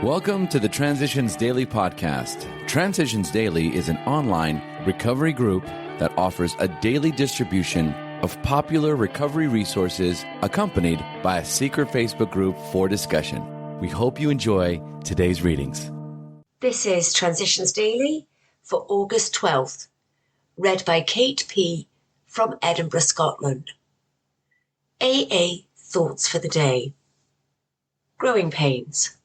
Welcome to the Transitions Daily podcast. Transitions Daily is an online recovery group that offers a daily distribution of popular recovery resources accompanied by a secret Facebook group for discussion. We hope you enjoy today's readings. This is Transitions Daily for August 12th, read by Kate P. from Edinburgh, Scotland. AA Thoughts for the Day. Growing Pains.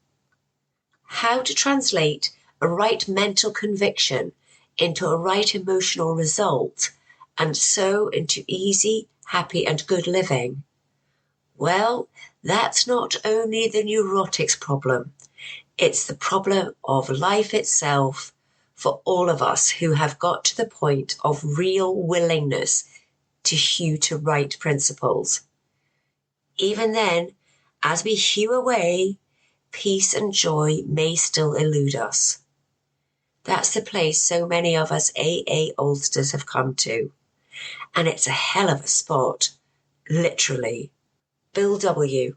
How to translate a right mental conviction into a right emotional result and so into easy, happy and good living. Well, that's not only the neurotic's problem, it's the problem of life itself for all of us who have got to the point of real willingness to hew to right principles. Even then, as we hew away, peace and joy may still elude us. That's the place so many of us AA oldsters have come to. And it's a hell of a spot, literally. Bill W.,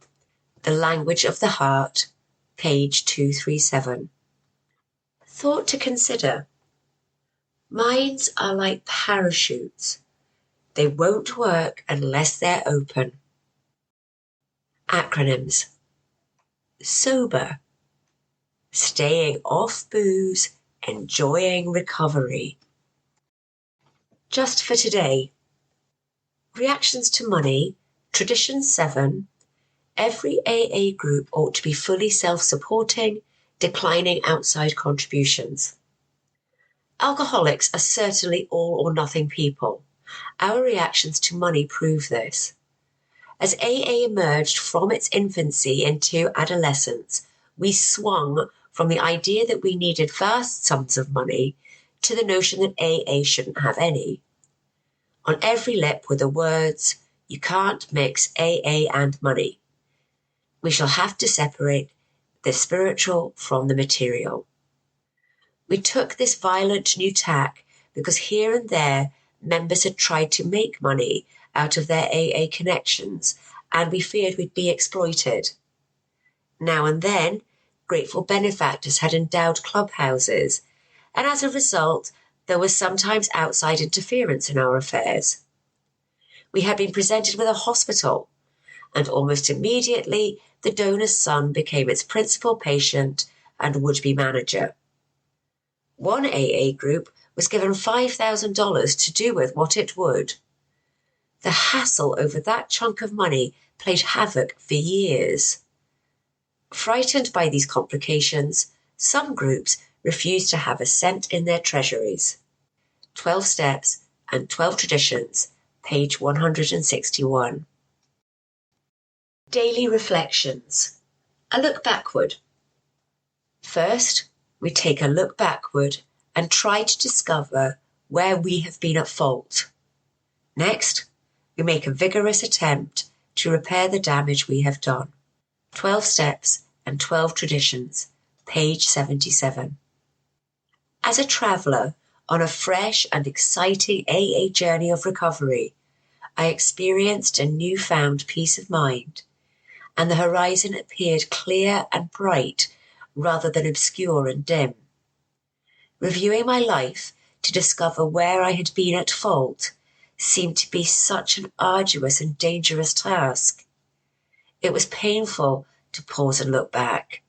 The Language of the Heart, page 237. Thought to consider. Minds are like parachutes. They won't work unless they're open. Acronyms. Sober, staying off booze, enjoying recovery. Just for today. Reactions to money, Tradition 7. Every AA group ought to be fully self-supporting, declining outside contributions. Alcoholics are certainly all or nothing people. Our reactions to money prove this. As AA emerged from its infancy into adolescence, we swung from the idea that we needed vast sums of money to the notion that AA shouldn't have any. On every lip were the words, "You can't mix AA and money. We shall have to separate the spiritual from the material." We took this violent new tack because here and there members had tried to make money out of their AA connections, and we feared we'd be exploited. Now and then, grateful benefactors had endowed clubhouses, and as a result, there was sometimes outside interference in our affairs. We had been presented with a hospital, and almost immediately the donor's son became its principal patient and would-be manager. One AA group was given $5,000 to do with what it would. The hassle over that chunk of money played havoc for years. Frightened by these complications, some groups refused to have a cent in their treasuries. 12 Steps and 12 Traditions, page 161. Daily Reflections. A look backward. First, we take a look backward and try to discover where we have been at fault. Next, we make a vigorous attempt to repair the damage we have done. 12 Steps and 12 Traditions, page 77. As a traveller on a fresh and exciting AA journey of recovery, I experienced a newfound peace of mind, and the horizon appeared clear and bright rather than obscure and dim. Reviewing my life to discover where I had been at fault seemed to be such an arduous and dangerous task. It was painful to pause and look back.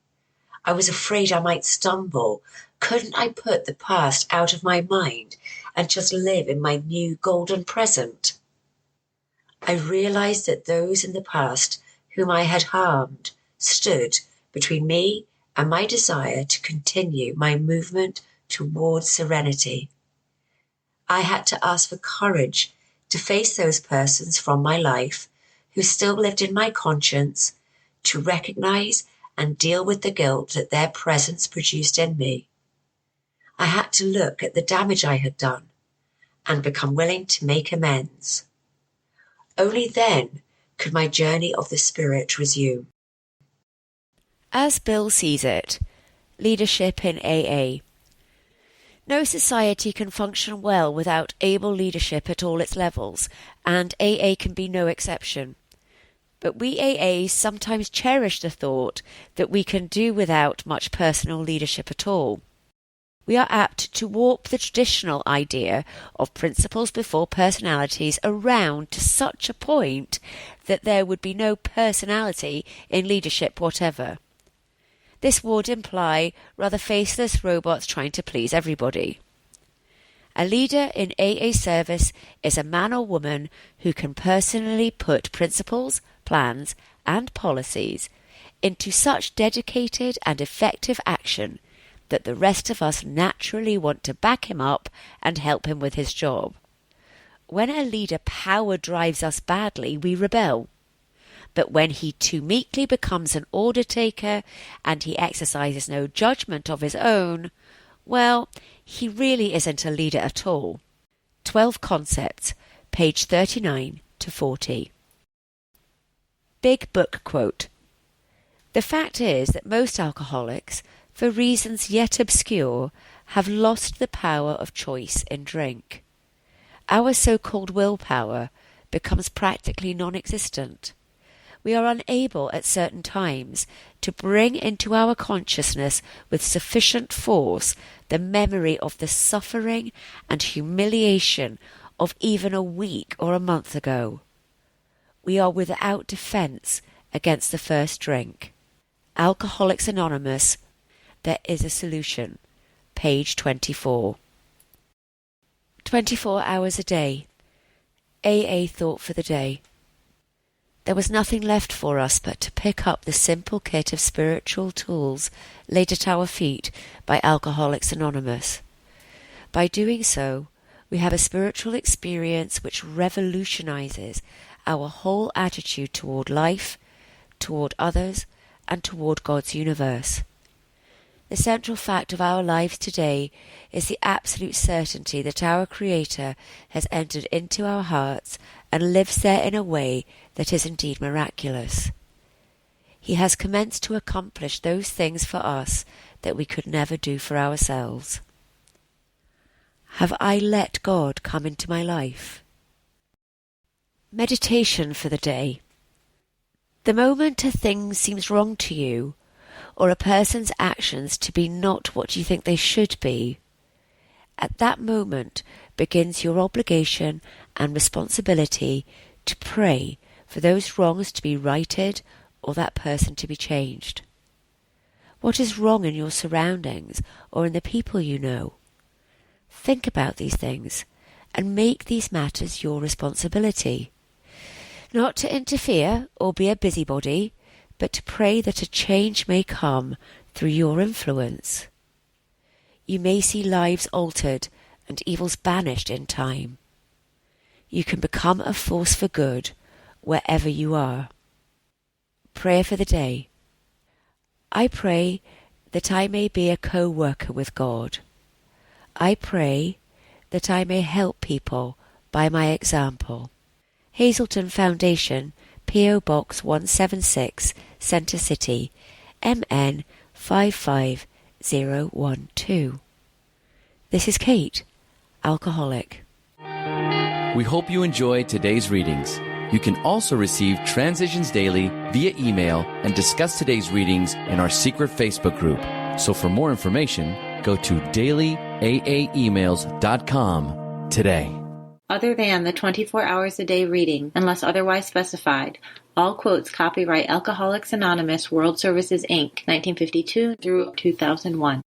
I was afraid I might stumble. Couldn't I put the past out of my mind and just live in my new golden present? I realized that those in the past whom I had harmed stood between me and my desire to continue my movement towards serenity. I had to ask for courage to face those persons from my life who still lived in my conscience, to recognize and deal with the guilt that their presence produced in me. I had to look at the damage I had done and become willing to make amends. Only then could my journey of the spirit resume. As Bill sees it, leadership in AA. No society can function well without able leadership at all its levels, and AA can be no exception. But we AAs sometimes cherish the thought that we can do without much personal leadership at all. We are apt to warp the traditional idea of principles before personalities around to such a point that there would be no personality in leadership whatever. This would imply rather faceless robots trying to please everybody. A leader in AA service is a man or woman who can personally put principles, plans, and policies into such dedicated and effective action that the rest of us naturally want to back him up and help him with his job. When a leader power drives us badly, we rebel. But when he too meekly becomes an order taker and he exercises no judgment of his own, well, he really isn't a leader at all. 12 Concepts, page 39 to 40. Big Book Quote. The fact is that most alcoholics, for reasons yet obscure, have lost the power of choice in drink. Our so-called willpower becomes practically non-existent. We are unable at certain times to bring into our consciousness with sufficient force the memory of the suffering and humiliation of even a week or a month ago. We are without defence against the first drink. Alcoholics Anonymous, There is a Solution, page 24. 24 hours a day. AA thought for the day. There was nothing left for us but to pick up the simple kit of spiritual tools laid at our feet by Alcoholics Anonymous. By doing so, we have a spiritual experience which revolutionizes our whole attitude toward life, toward others, and toward God's universe. The central fact of our lives today is the absolute certainty that our Creator has entered into our hearts and lives there in a way that is indeed miraculous. He has commenced to accomplish those things for us that we could never do for ourselves. Have I let God come into my life? Meditation for the day. The moment a thing seems wrong to you, or a person's actions to be not what you think they should be, at that moment begins your obligation and responsibility to pray for those wrongs to be righted or that person to be changed. What is wrong in your surroundings or in the people you know? Think about these things and make these matters your responsibility. Not to interfere or be a busybody, but to pray that a change may come through your influence. You may see lives altered and evils banished in time. You can become a force for good wherever you are. Prayer for the day. I pray that I may be a co-worker with God. I pray that I may help people by my example. Hazelton Foundation, P.O. Box 176, Centre City, MN 55012. This is Kate, alcoholic. We hope you enjoyed today's readings. You can also receive Transitions Daily via email and discuss today's readings in our secret Facebook group. So for more information, go to dailyaaemails.com today. Other than the 24 hours a day reading, unless otherwise specified, all quotes copyright Alcoholics Anonymous World Services, Inc., 1952 through 2001.